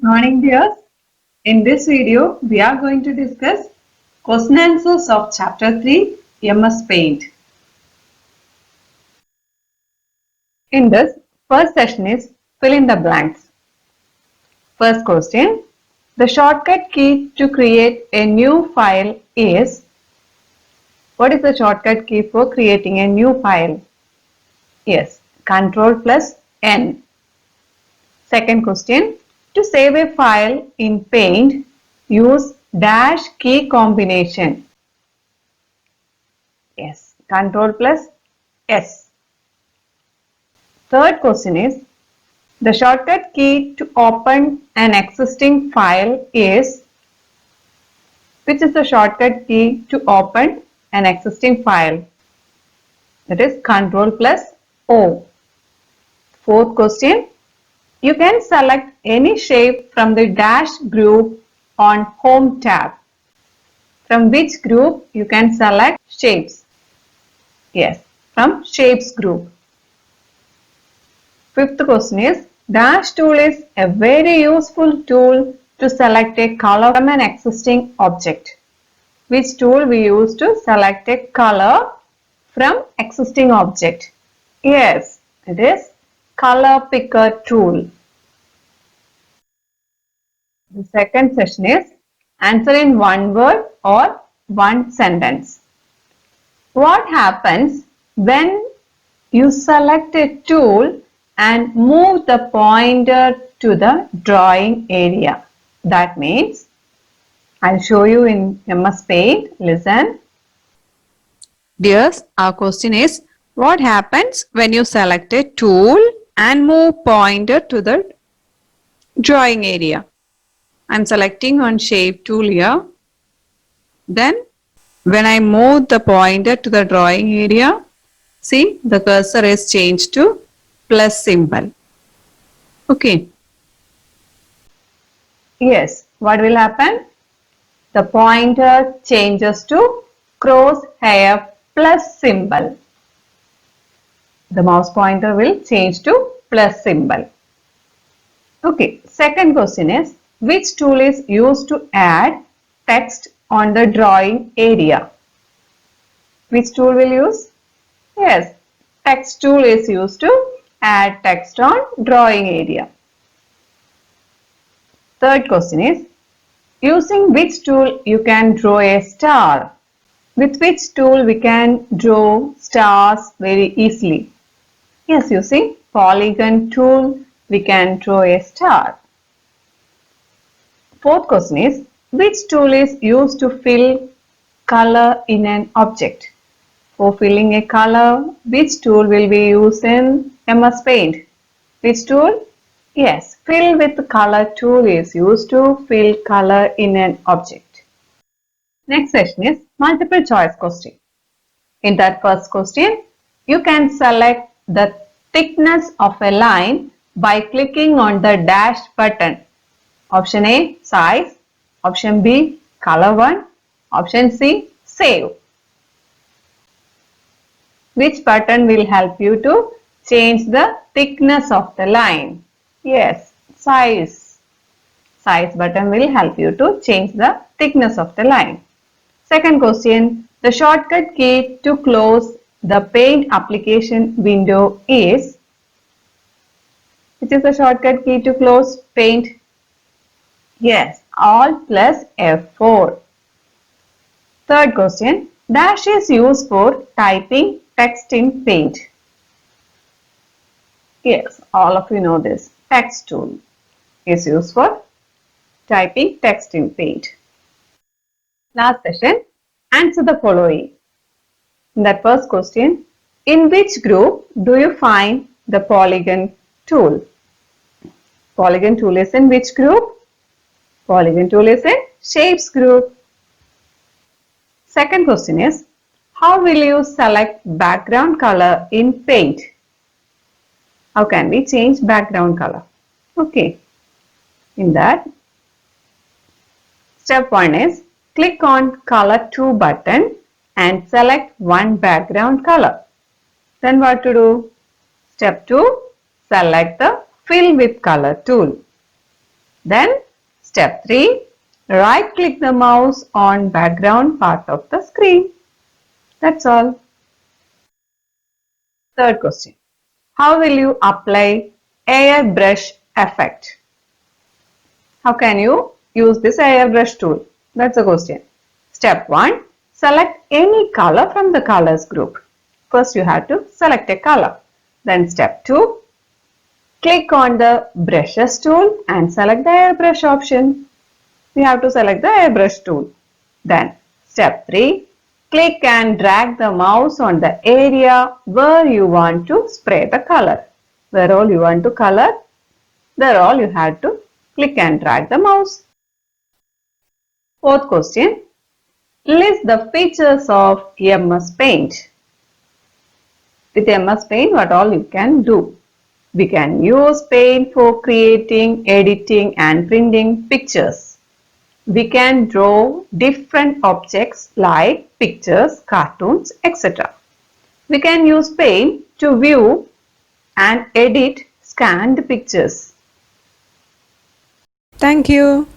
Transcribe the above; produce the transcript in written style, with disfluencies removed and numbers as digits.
Morning dears. In this video, we are going to discuss question answers of chapter 3 MS Paint. In this first session is fill in the blanks. First question, the shortcut key to create a new file is, what is the shortcut key for creating a new file? Yes, Ctrl plus N. Second question, to save a file in Paint, use dash key combination. Yes, Ctrl plus S. Third question is, the shortcut key to open an existing file is, which is the shortcut key to open an existing file? That is Ctrl plus O. Fourth question, you can select any shape from the dash group on Home tab. From which group you can select shapes? Yes, from Shapes group. Fifth question is, dash tool is a very useful tool to select a color from an existing object. Which tool we use to select a color from existing object? Yes, it is color picker tool. The second session is answer in one word or one sentence. What happens when you select a tool and move the pointer to the drawing area? That means, I'll show you in MS Paint. Listen. Dears, our question is, what happens when you select a tool and move pointer to the drawing area? I'm selecting one shape tool here. Then when I move the pointer to the drawing area, see the cursor is changed to plus symbol. Okay. Yes, what will happen? The pointer changes to crosshair plus symbol. The mouse pointer will change to plus symbol. Okay, second question is, which tool is used to add text on the drawing area? Which tool will use? Yes, text tool is used to add text on drawing area. Third question is, using which tool you can draw a star? With which tool we can draw stars very easily? Yes, using polygon tool we can draw a star. Fourth question is, which tool is used to fill color in an object? For filling a color, which tool will be used in MS Paint? Which tool? Yes, fill with color tool is used to fill color in an object. Next section is multiple choice question. In that first question, you can select the thickness of a line by clicking on the dash button. Option A, size. Option B, color 1. Option C, save. Which button will help you to change the thickness of the line? Yes, size. Size button will help you to change the thickness of the line. Second question, the shortcut key to close the Paint application window is, which is the shortcut key to close Paint? Yes, Alt plus F4. Third question, dash is used for typing text in Paint. Yes, all of you know this. Text tool is used for typing text in Paint. Last session, answer the following. In that first question, in which group do you find the polygon tool? Polygon tool is in which group? Polygon tool is in Shapes group. Second question is, how will you select background color in Paint? How can we change background color? Okay. In that, step 1 is, click on color 2 button and select one background color. Then what to do? Step 2, select the fill with color tool. Then step 3, right click the mouse on background part of the screen. That's all. Third question. How will you apply airbrush effect? How can you use this airbrush tool? That's the question. Step 1. Select any color from the colors group. First you have to select a color. Then step 2. Click on the brushes tool and select the airbrush option. We have to select the airbrush tool. Then step 3. Click and drag the mouse on the area where you want to spray the color. Where all you want to color, there all you have to click and drag the mouse. Fourth question. List the features of MS Paint. With MS Paint, what all you can do? We can use Paint for creating, editing and printing pictures. We can draw different objects like pictures, cartoons, etc. We can use Paint to view and edit scanned pictures. Thank you.